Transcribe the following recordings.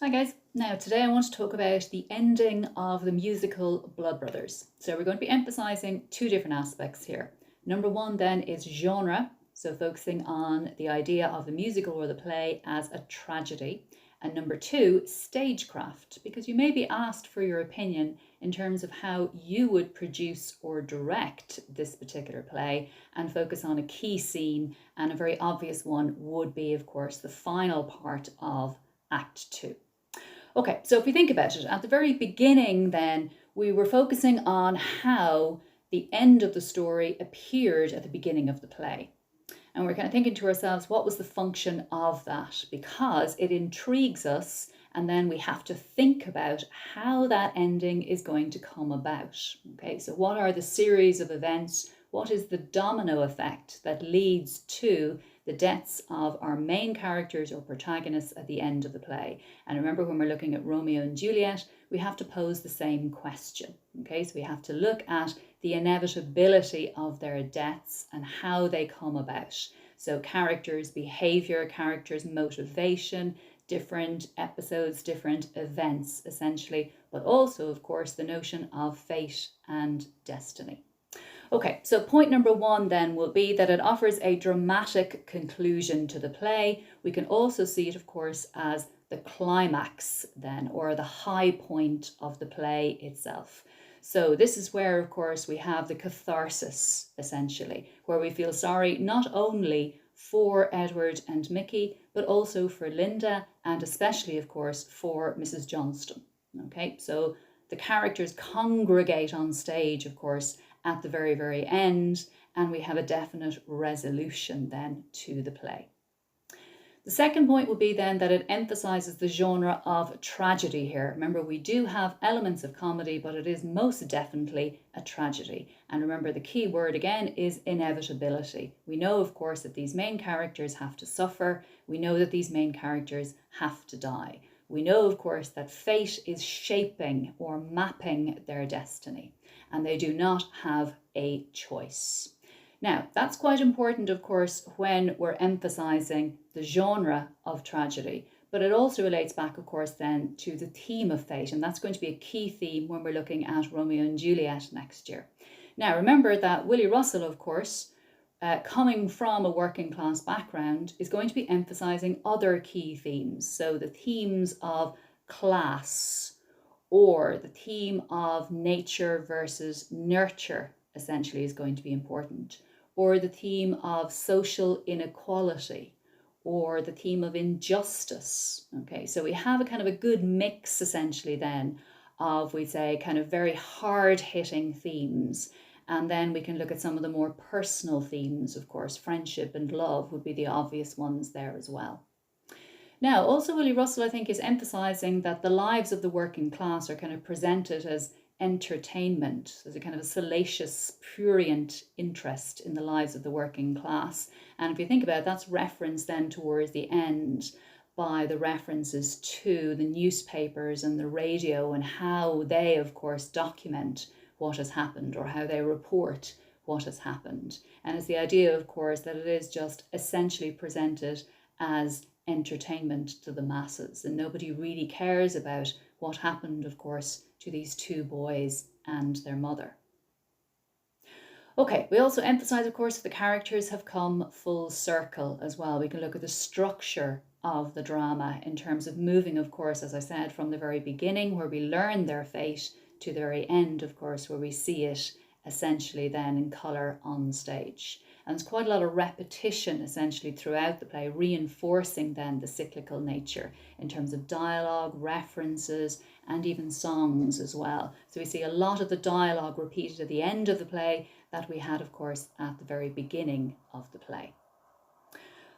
Hi guys. Now today I want to talk about the ending of the musical Blood Brothers. So we're going to be emphasizing two different aspects here. Number one then is genre, so focusing on the idea of the musical or the play as a tragedy. And number two, stagecraft, because you may be asked for your opinion in terms of how you would produce or direct this particular play and focus on a key scene, and a very obvious one would be, of course, the final part of Act 2. Okay, so if we think about it, at the very beginning, then we were focusing on how the end of the story appeared at the beginning of the play. And we're kind of thinking to ourselves, what was the function of that? Because it intrigues us, and then we have to think about how that ending is going to come about. Okay, so what are the series of events? What is the domino effect that leads to the deaths of our main characters or protagonists at the end of the play? And remember, when we're looking at Romeo and Juliet, we have to pose the same question. Okay, so we have to look at the inevitability of their deaths and how they come about. So characters' behavior, characters' motivation, different episodes, different events, essentially, but also, of course, the notion of fate and destiny. Okay, so point number one then will be that it offers a dramatic conclusion to the play. We can also see it, of course, as the climax then, or the high point of the play itself. So this is where, of course, we have the catharsis, essentially, where we feel sorry not only for Edward and Mickey, but also for Linda, and especially, of course, for Mrs. Johnston. Okay, so the characters congregate on stage, of course, at the very, very end, and we have a definite resolution then to the play. The second point will be then that it emphasizes the genre of tragedy here. Remember, we do have elements of comedy, but it is most definitely a tragedy. And remember, the key word again is inevitability. We know, of course, that these main characters have to suffer. We know that these main characters have to die. We know, of course, that fate is shaping or mapping their destiny, and they do not have a choice. Now, that's quite important, of course, when we're emphasizing the genre of tragedy, but it also relates back, of course, then to the theme of fate, and that's going to be a key theme when we're looking at Romeo and Juliet next year. Now, remember that Willy Russell, of course, coming from a working class background, is going to be emphasizing other key themes. So the themes of class, or the theme of nature versus nurture, essentially, is going to be important, or the theme of social inequality, or the theme of injustice. Okay, so we have a kind of a good mix, essentially, then of, we'd say, kind of very hard-hitting themes. And then we can look at some of the more personal themes, of course. Friendship and love would be the obvious ones there as well. Now, also Willy Russell, I think, is emphasizing that the lives of the working class are kind of presented as entertainment. There's a kind of a salacious, prurient interest in the lives of the working class. And if you think about it, that's referenced then towards the end by the references to the newspapers and the radio and how they, of course, document what has happened, or how they report what has happened. And it's the idea, of course, that it is just essentially presented as entertainment to the masses, and nobody really cares about what happened, of course, to these two boys and their mother. Okay, we also emphasize, of course, that the characters have come full circle as well. We can look at the structure of the drama in terms of moving, of course, as I said, from the very beginning, where we learn their fate, to the very end, of course, where we see it essentially then in colour on stage. And there's quite a lot of repetition essentially throughout the play, reinforcing then the cyclical nature in terms of dialogue, references, and even songs as well. So we see a lot of the dialogue repeated at the end of the play that we had, of course, at the very beginning of the play.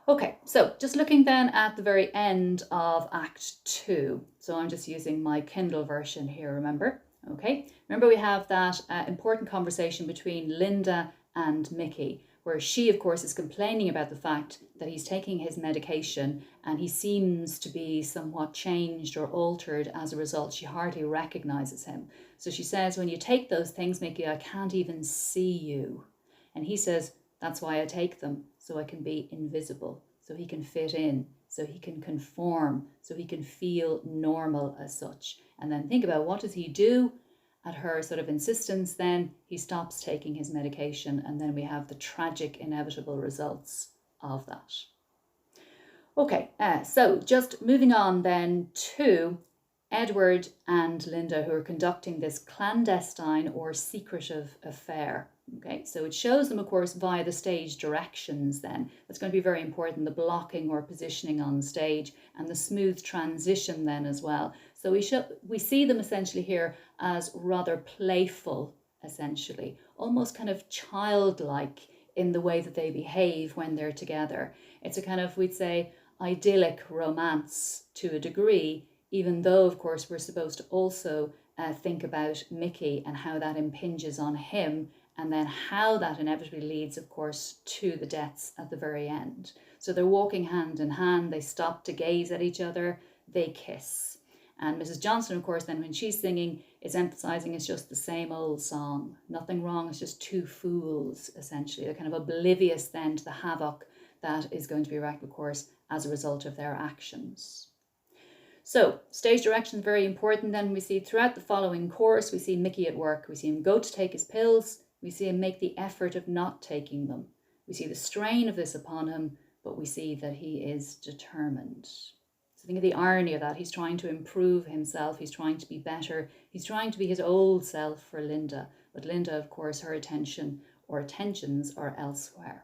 Okay, so just looking then at the very end of Act 2. So I'm just using my Kindle version here, remember? Okay, remember we have that important conversation between Linda and Mickey, where she, of course, is complaining about the fact that he's taking his medication and he seems to be somewhat changed or altered as a result. She hardly recognizes him. So she says, when you take those things, Mickey, I can't even see you. And he says, that's why I take them, so I can be invisible, so he can fit in, so he can conform, so he can feel normal as such. And then think about, what does he do? At her sort of insistence, then he stops taking his medication, and then we have the tragic, inevitable results of that. Okay, so just moving on then to Edward and Linda, who are conducting this clandestine or secretive affair. Okay, so it shows them, of course, via the stage directions then. That's going to be very important, the blocking or positioning on stage and the smooth transition then as well. So we see them essentially here as rather playful, essentially, almost kind of childlike in the way that they behave when they're together. It's a kind of, we'd say, idyllic romance to a degree, even though, of course, we're supposed to also think about Mickey and how that impinges on him, and then how that inevitably leads, of course, to the deaths at the very end. So they're walking hand in hand, they stop to gaze at each other, they kiss. And Mrs. Johnson, of course, then when she's singing, is emphasizing it's just the same old song. Nothing wrong, it's just two fools, essentially. They're kind of oblivious then to the havoc that is going to be wreaked, of course, as a result of their actions. So stage direction is very important. Then we see throughout the following chorus, we see Mickey at work. We see him go to take his pills. We see him make the effort of not taking them. We see the strain of this upon him, but we see that he is determined. So think of the irony of that. He's trying to improve himself. He's trying to be better. He's trying to be his old self for Linda. But Linda, of course, her attention or attentions are elsewhere.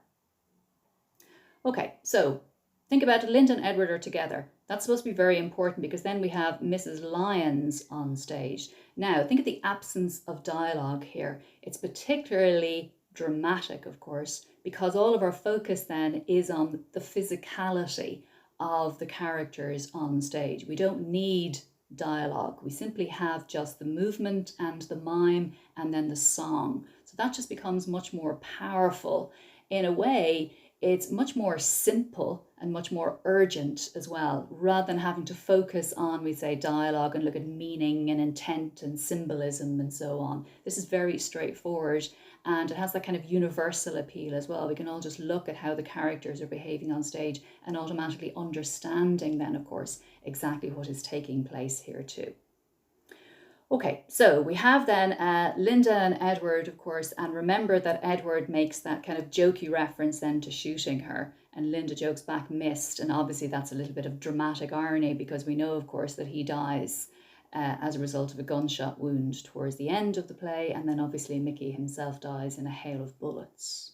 Okay, so think about it. Linda and Edward are together. That's supposed to be very important because then we have Mrs. Lyons on stage. Now, think of the absence of dialogue here. It's particularly dramatic, of course, because all of our focus then is on the physicality of the characters on stage. We don't need dialogue. We simply have just the movement and the mime and then the song. So that just becomes much more powerful. In a way, it's much more simple and much more urgent as well, rather than having to focus on, we say, dialogue and look at meaning and intent and symbolism and so on. This is very straightforward, and it has that kind of universal appeal as well. We can all just look at how the characters are behaving on stage and automatically understanding then, of course, exactly what is taking place here too. Okay, so we have then Linda and Edward, of course, and remember that Edward makes that kind of jokey reference then to shooting her, and Linda jokes back, missed, and obviously that's a little bit of dramatic irony because we know, of course, that he dies as a result of a gunshot wound towards the end of the play, and then obviously Mickey himself dies in a hail of bullets.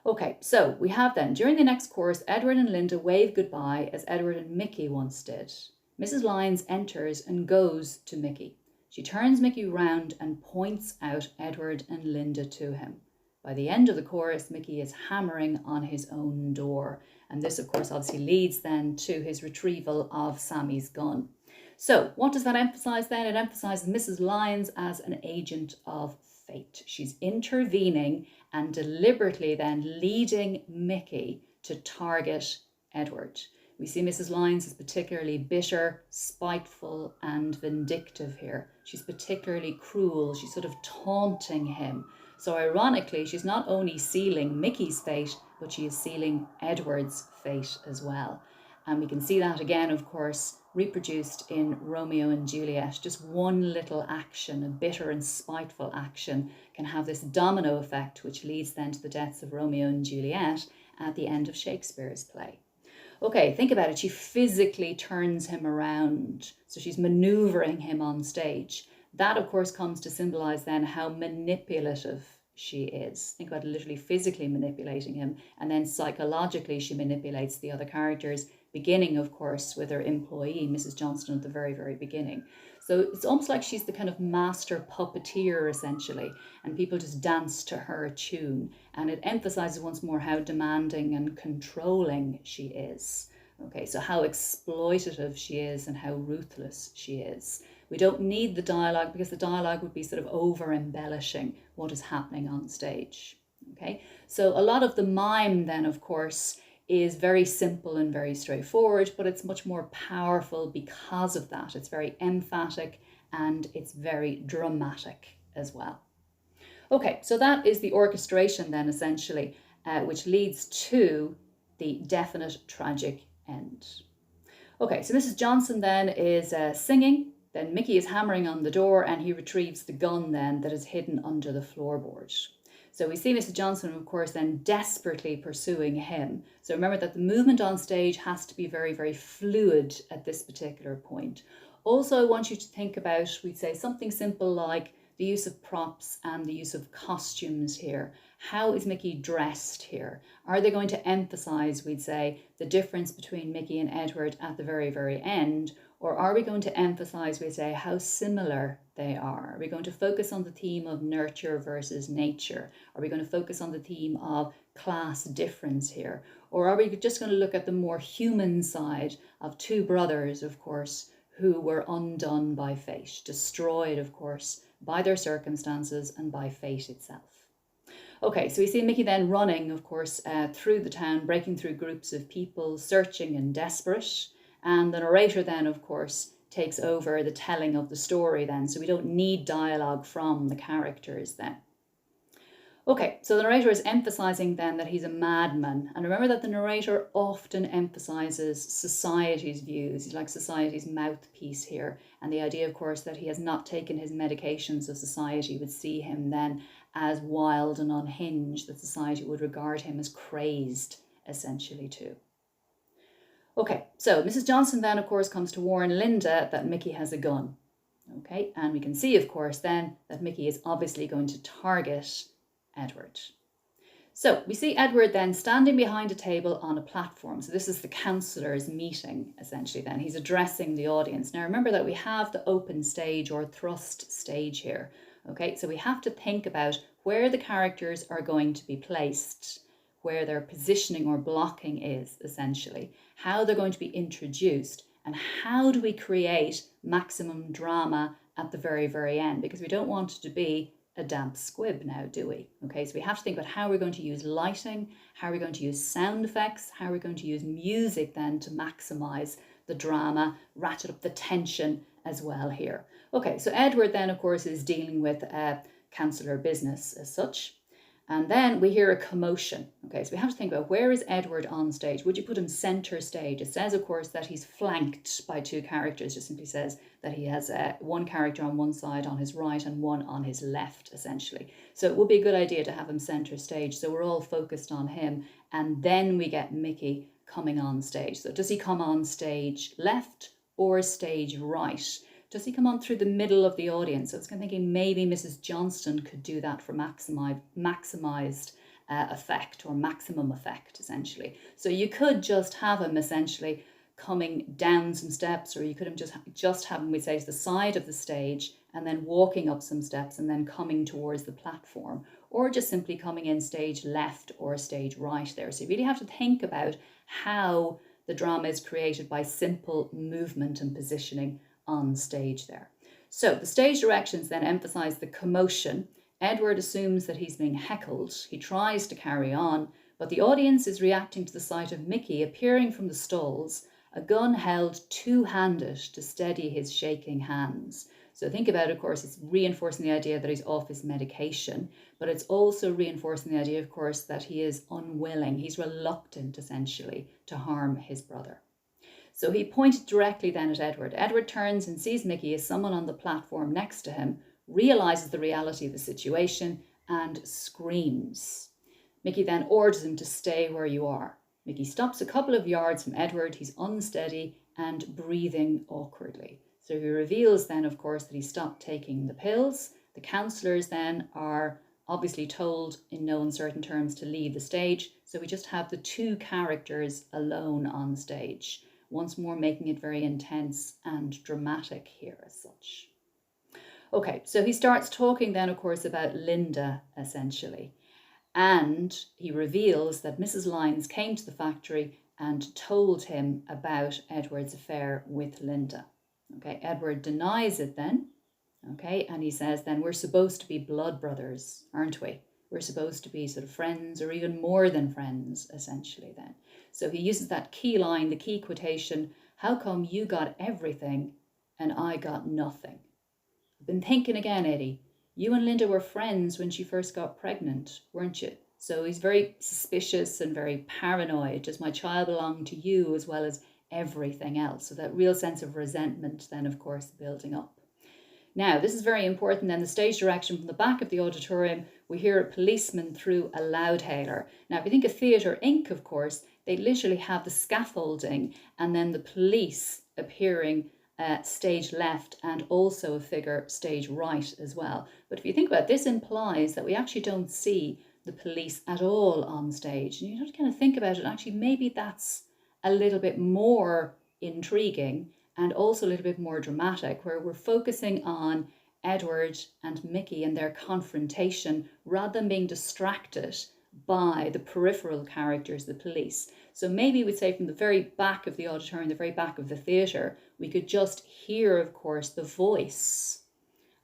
Okay, so we have then, during the next chorus, Edward and Linda wave goodbye as Edward and Mickey once did. Mrs. Lyons enters and goes to Mickey. She turns Mickey round and points out Edward and Linda to him. By the end of the chorus, Mickey is hammering on his own door. And this, of course, obviously leads then to his retrieval of Sammy's gun. So what does that emphasize then? It emphasizes Mrs. Lyons as an agent of fate. She's intervening and deliberately then leading Mickey to target Edward. We see Mrs. Lyons as particularly bitter, spiteful, and vindictive here. She's particularly cruel. She's sort of taunting him. So ironically, she's not only sealing Mickey's fate, but she is sealing Edward's fate as well. And we can see that again, of course, reproduced in Romeo and Juliet. Just one little action, a bitter and spiteful action, can have this domino effect, which leads then to the deaths of Romeo and Juliet at the end of Shakespeare's play. Okay, think about it. She physically turns him around. So she's maneuvering him on stage. That, of course, comes to symbolize then how manipulative she is. Think about literally physically manipulating him. And then psychologically, she manipulates the other characters, beginning, of course, with her employee, Mrs. Johnson, at the very, very beginning. So it's almost like she's the kind of master puppeteer, essentially, and people just dance to her tune. And it emphasizes once more how demanding and controlling she is. Okay, so how exploitative she is and how ruthless she is. We don't need the dialogue because the dialogue would be sort of over-embellishing what is happening on stage. Okay, so a lot of the mime then, of course, is very simple and very straightforward, but it's much more powerful because of that. It's very emphatic and it's very dramatic as well. Okay, so that is the orchestration then, essentially, which leads to the definite tragic end. Okay, so Mrs. Johnson then is singing. Then Mickey is hammering on the door and he retrieves the gun then that is hidden under the floorboard. So we see Mrs. Johnson, of course, then desperately pursuing him. So remember that the movement on stage has to be very, very fluid at this particular point. Also, I want you to think about, we'd say something simple like the use of props and the use of costumes here. How is Mickey dressed here? Are they going to emphasize, we'd say, the difference between Mickey and Edward at the very, very end? Or are we going to emphasize, we say, how similar they are? Are we going to focus on the theme of nurture versus nature? Are we going to focus on the theme of class difference here? Or are we just going to look at the more human side of two brothers, of course, who were undone by fate, destroyed, of course, by their circumstances and by fate itself? Okay, so we see Mickey then running, of course, through the town, breaking through groups of people, searching and desperate. And the narrator then, of course, takes over the telling of the story then. So we don't need dialogue from the characters then. Okay, so the narrator is emphasizing then that he's a madman. And remember that the narrator often emphasizes society's views. He's like society's mouthpiece here. And the idea, of course, that he has not taken his medication, so society would see him then as wild and unhinged, that society would regard him as crazed, essentially, too. Okay, so Mrs. Johnson then, of course, comes to warn Linda that Mickey has a gun. Okay, and we can see, of course, then that Mickey is obviously going to target Edward. So we see Edward then standing behind a table on a platform. So this is the councillors' meeting, essentially then. He's addressing the audience. Now remember that we have the open stage or thrust stage here. Okay, so we have to think about where the characters are going to be placed, where their positioning or blocking is, essentially, how they're going to be introduced, and how do we create maximum drama at the very, very end, because we don't want it to be a damp squib now, do we? Okay, so we have to think about how we're going to use lighting, how we're going to use sound effects, how we're going to use music then to maximize the drama, ratchet up the tension as well here. Okay, so Edward then, of course, is dealing with councillor business as such. And then we hear a commotion. Okay, so we have to think about, where is Edward on stage? Would you put him center stage? It says, of course, that he's flanked by two characters. Just simply says that he has one character on one side on his right and one on his left, essentially. So it would be a good idea to have him center stage. So we're all focused on him. And then we get Mickey coming on stage. So does he come on stage left or stage right? Does he come on through the middle of the audience? So I was kind of thinking maybe Mrs. Johnston could do that for maximized effect or maximum effect, essentially. So you could just have him essentially coming down some steps, or you could just have him, we'd say, to the side of the stage and then walking up some steps and then coming towards the platform, or just simply coming in stage left or stage right there. So you really have to think about how the drama is created by simple movement and positioning on stage there. So the stage directions then emphasize the commotion. Edward assumes that he's being heckled. He tries to carry on, but the audience is reacting to the sight of Mickey appearing from the stalls, a gun held two-handed to steady his shaking hands. So think about it, of course, it's reinforcing the idea that he's off his medication, but it's also reinforcing the idea, of course, that he is unwilling. He's reluctant, essentially, to harm his brother. So he pointed directly then at Edward. Edward turns and sees Mickey as someone on the platform next to him, realizes the reality of the situation, and screams. Mickey then orders him to stay where you are. Mickey stops a couple of yards from Edward. He's unsteady and breathing awkwardly. So he reveals then, of course, that he stopped taking the pills. The counsellors then are obviously told in no uncertain terms to leave the stage. So we just have the two characters alone on stage, once more making it very intense and dramatic here as such. Okay, so he starts talking then, of course, about Linda, essentially. And he reveals that Mrs. Lyons came to the factory and told him about Edward's affair with Linda. Okay, Edward denies it then. Okay, and he says then, we're supposed to be blood brothers, aren't we? We're supposed to be sort of friends, or even more than friends, essentially then. So he uses that key line, the key quotation, how come you got everything and I got nothing? I've been thinking again, Eddie, you and Linda were friends when she first got pregnant, weren't you? So he's very suspicious and very paranoid. Does my child belong to you as well as everything else. So that real sense of resentment then, of course, building up. Now, this is very important then, the stage direction from the back of the auditorium, we hear a policeman through a loudhailer. Now, if you think of Theatre Inc., of course, they literally have the scaffolding and then the police appearing stage left and also a figure stage right as well. But if you think about it, this implies that we actually don't see the police at all on stage. And you have to kind of think about it, actually, maybe that's a little bit more intriguing and also a little bit more dramatic, where we're focusing on Edward and Mickey and their confrontation rather than being distracted by the peripheral characters, the police. So maybe we'd say from the very back of the auditorium, the very back of the theatre, we could just hear, of course, the voice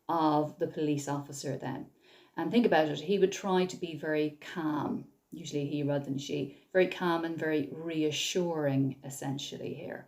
of the police officer then. And think about it, he would try to be very calm, usually he rather than she, very calm and very reassuring essentially here.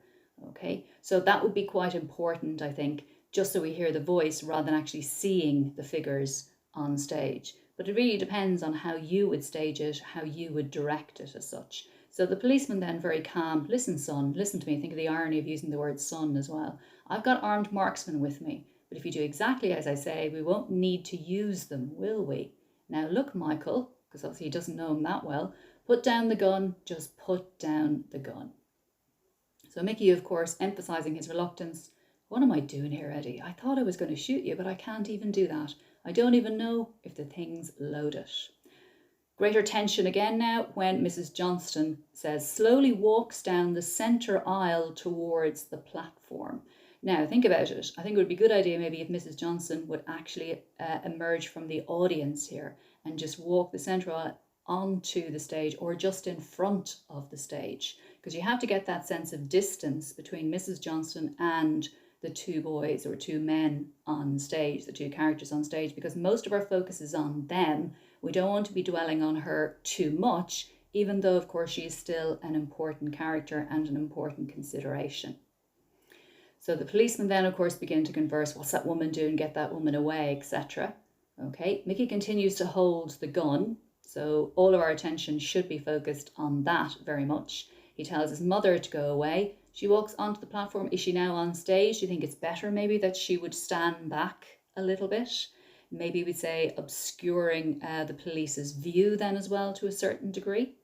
Okay, so that would be quite important, I think, just so we hear the voice rather than actually seeing the figures on stage. But it really depends on how you would stage it, how you would direct it as such. So the policeman then, very calm, listen son, listen to me, think of the irony of using the word son as well. I've got armed marksmen with me, but if you do exactly as I say, we won't need to use them, will we? Now look, Michael, because obviously he doesn't know him that well, put down the gun, just put down the gun. So Mickey, of course, emphasising his reluctance. What am I doing here, Eddie? I thought I was going to shoot you, but I can't even do that. I don't even know if the thing's loaded. Greater tension again now when Mrs. Johnston says, slowly walks down the centre aisle towards the platform. Now, think about it. I think it would be a good idea maybe if Mrs. Johnston would actually emerge from the audience here and just walk the centre aisle onto the stage or just in front of the stage, because you have to get that sense of distance between Mrs. Johnston and the two boys or two men on stage, the two characters on stage, because most of our focus is on them. We don't want to be dwelling on her too much, even though, of course, she is still an important character and an important consideration. So the policemen then, of course, begin to converse. What's that woman doing? Get that woman away, etc. Okay, Mickey continues to hold the gun. So all of our attention should be focused on that very much. He tells his mother to go away. She walks onto the platform. Is she now on stage? Do you think it's better maybe that she would stand back a little bit? Maybe we'd say obscuring the police's view then as well to a certain degree.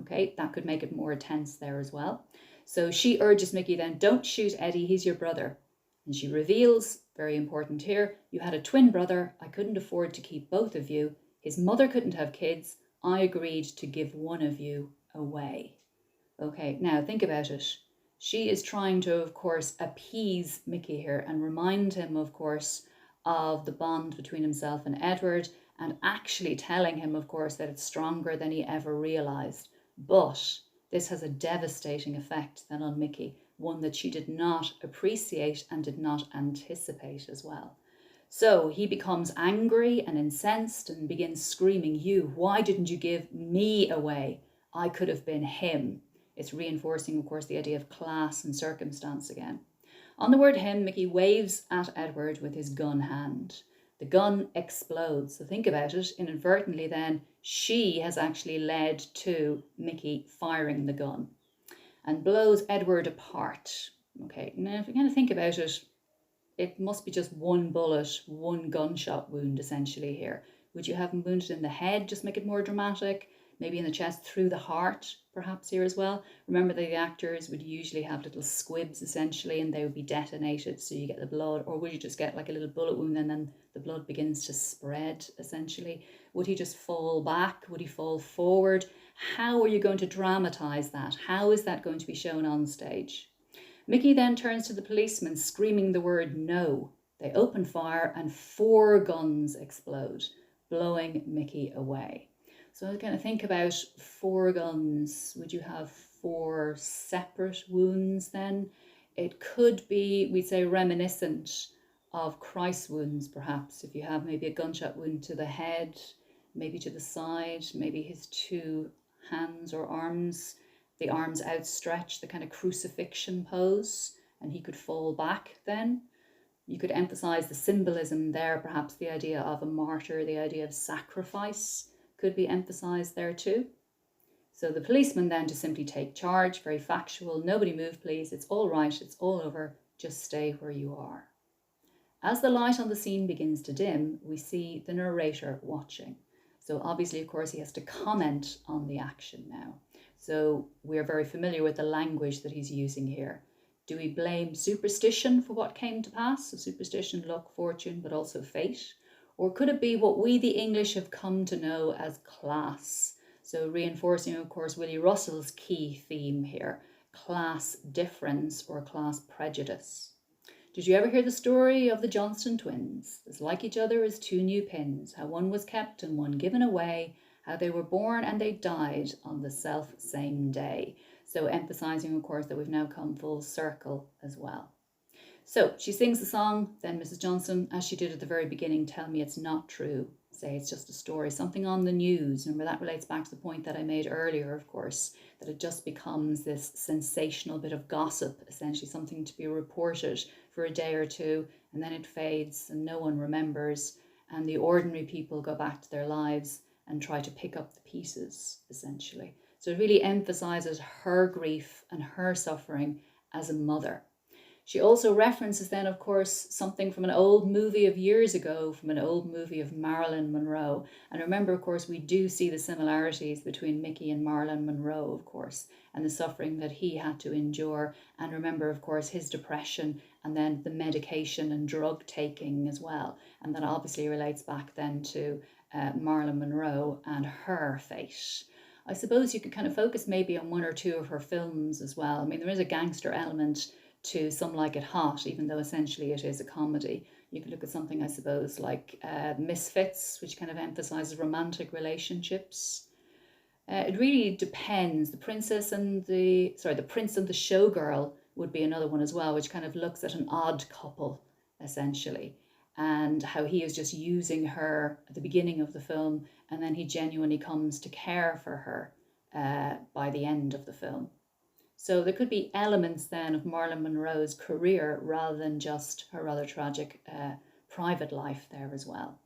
Okay, that could make it more tense there as well. So she urges Mickey then, don't shoot Eddie, he's your brother. And she reveals, very important here, you had a twin brother. I couldn't afford to keep both of you. His mother couldn't have kids. I agreed to give one of you away. Okay, now think about it. She is trying to, of course, appease Mickey here and remind him, of course, of the bond between himself and Edward, and actually telling him, of course, that it's stronger than he ever realised. But this has a devastating effect then on Mickey, one that she did not appreciate and did not anticipate as well. So he becomes angry and incensed and begins screaming, why didn't you give me away? I could have been him. It's reinforcing, of course, the idea of class and circumstance again. On the word him, Mickey waves at Edward with his gun hand. The gun explodes. So think about it. Inadvertently then, she has actually led to Mickey firing the gun and blows Edward apart. Okay, now if you kind of think about it, it must be just one bullet, one gunshot wound essentially here. Would you have him wounded in the head, just make it more dramatic? Maybe in the chest, through the heart, perhaps here as well. Remember that the actors would usually have little squibs essentially, and they would be detonated so you get the blood. Or would you just get like a little bullet wound and then the blood begins to spread essentially? Would he just fall back? Would he fall forward? How are you going to dramatise that? How is that going to be shown on stage? Mickey then turns to the policeman, screaming the word no. They open fire and 4 guns explode, blowing Mickey away. So I was going to think about 4 guns. Would you have 4 separate wounds then? It could be, we'd say, reminiscent of Christ's wounds, perhaps. If you have maybe a gunshot wound to the head, maybe to the side, maybe his 2 hands or arms, the arms outstretched, the kind of crucifixion pose, and he could fall back then. You could emphasize the symbolism there, perhaps the idea of a martyr, the idea of sacrifice could be emphasized there too. So the policeman then to simply take charge, very factual, nobody move please, it's all right, it's all over, just stay where you are. As the light on the scene begins to dim, we see the narrator watching. So obviously, of course, he has to comment on the action now. So we're very familiar with the language that he's using here. Do we blame superstition for what came to pass? So superstition, luck, fortune, but also fate. Or could it be what we, the English, have come to know as class? So reinforcing, of course, Willie Russell's key theme here, class difference or class prejudice. Did you ever hear the story of the Johnston twins? As like each other as two new pins, how one was kept and one given away, how they were born and they died on the self same day. So emphasizing, of course, that we've now come full circle as well. So she sings the song, then Mrs. Johnston, as she did at the very beginning, tell me it's not true. Say it's just a story, something on the news. Remember, that relates back to the point that I made earlier, of course, that it just becomes this sensational bit of gossip, essentially something to be reported for a day or two, and then it fades and no one remembers, and the ordinary people go back to their lives and try to pick up the pieces, essentially. So it really emphasizes her grief and her suffering as a mother. She also references then, of course, something from an old movie of years ago, from an old movie of Marilyn Monroe. And remember, of course, we do see the similarities between Mickey and Marilyn Monroe, of course, and the suffering that he had to endure. And remember, of course, his depression and then the medication and drug taking as well. And that obviously relates back then to Marilyn Monroe and her fate. I suppose you could kind of focus maybe on one or two of her films as well. I mean, there is a gangster element to Some Like It Hot, even though essentially it is a comedy. You could look at something, I suppose, like Misfits, which kind of emphasizes romantic relationships. It really depends. The Prince and the Showgirl would be another one as well, which kind of looks at an odd couple, essentially, and how he is just using her at the beginning of the film, and then he genuinely comes to care for her by the end of the film. So there could be elements then of Marilyn Monroe's career rather than just her rather tragic private life there as well.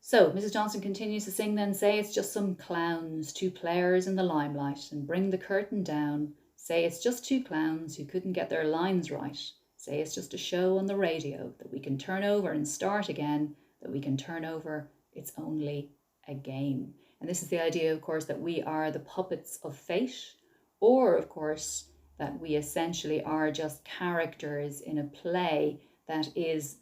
So Mrs. Johnston continues to sing then, say it's just some clowns, two players in the limelight, and bring the curtain down. Say it's just two clowns who couldn't get their lines right. Say it's just a show on the radio that we can turn over and start again, that we can turn over, it's only a game. And this is the idea, of course, that we are the puppets of fate, or, of course, that we essentially are just characters in a play that is,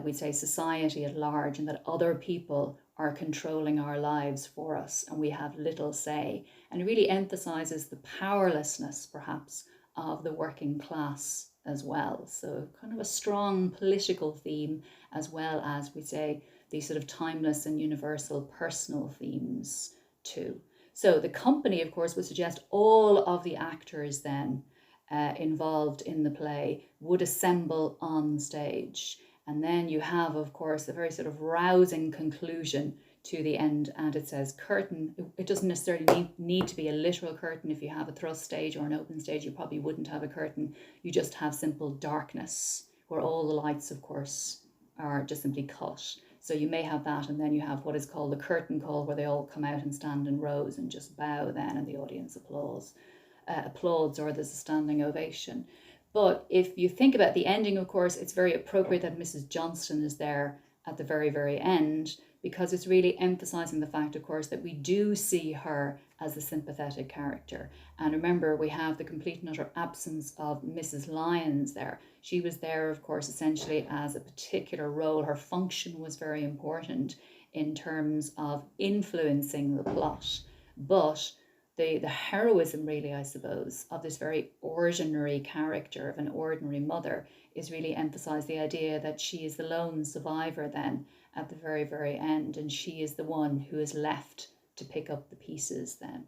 we'd say, society at large, and that other people are controlling our lives for us and we have little say. And it really emphasizes the powerlessness, perhaps, of the working class as well. So kind of a strong political theme, as well as, we say, these sort of timeless and universal personal themes too. So the company, of course, would suggest all of the actors then involved in the play would assemble on stage. And then you have, of course, a very sort of rousing conclusion to the end. And it says curtain. It doesn't necessarily need to be a literal curtain. If you have a thrust stage or an open stage, you probably wouldn't have a curtain. You just have simple darkness where all the lights, of course, are just simply cut. So you may have that, and then you have what is called the curtain call, where they all come out and stand in rows and just bow then, and the audience applauds, or there's a standing ovation. But if you think about the ending, of course, it's very appropriate that Mrs. Johnston is there at the very, very end, because it's really emphasizing the fact, of course, that we do see her as a sympathetic character. And remember, we have the complete and utter absence of Mrs. Lyons there. She was there, of course, essentially as a particular role. Her function was very important in terms of influencing the plot. But the heroism, really, I suppose, of this very ordinary character of an ordinary mother is really emphasised, the idea that she is the lone survivor then at the very, very end, and she is the one who is left to pick up the pieces then.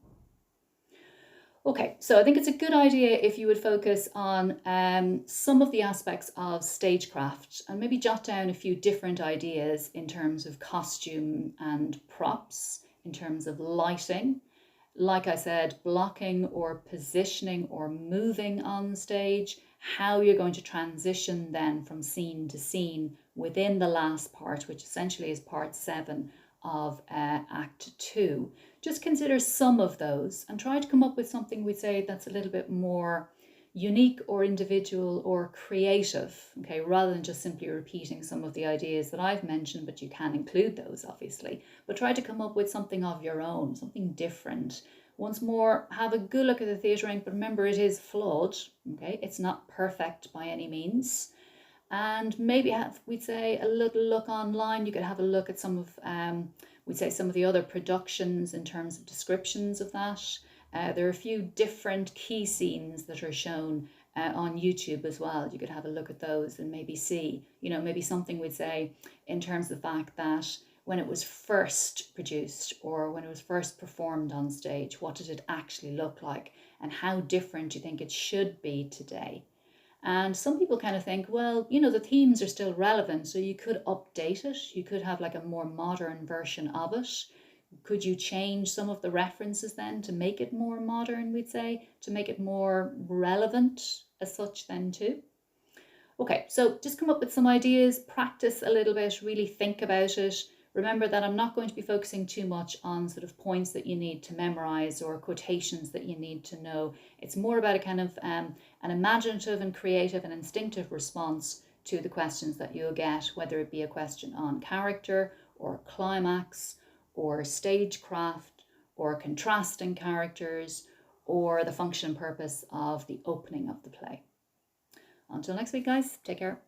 Okay, so I think it's a good idea if you would focus on some of the aspects of stagecraft and maybe jot down a few different ideas in terms of costume and props, in terms of lighting, like I said, blocking or positioning or moving on stage, how you're going to transition then from scene to scene within the last part, which essentially is part 7 of Act 2. just consider some of those and try to come up with something we'd say that's a little bit more unique or individual or creative, okay, rather than just simply repeating some of the ideas that I've mentioned, but you can include those obviously, but try to come up with something of your own, something different. Once more, have a good look at the theatre Inc, but remember it is flawed, okay, it's not perfect by any means. And maybe have, we'd say, a little look online. You could have a look at some of, we'd say, some of the other productions in terms of descriptions of that. There are a few different key scenes that are shown on YouTube as well. You could have a look at those and maybe see, maybe something we'd say in terms of the fact that when it was first produced or when it was first performed on stage, what did it actually look like and how different do you think it should be today? And some people kind of think, well, the themes are still relevant, so you could update it. You could have like a more modern version of it. Could you change some of the references then to make it more modern, we'd say, to make it more relevant as such then too? Okay, so just come up with some ideas, practice a little bit, really think about it. Remember that I'm not going to be focusing too much on sort of points that you need to memorize or quotations that you need to know. It's more about a kind of an imaginative and creative and instinctive response to the questions that you'll get, whether it be a question on character or climax or stagecraft or contrasting characters or the function and purpose of the opening of the play. Until next week, guys, take care.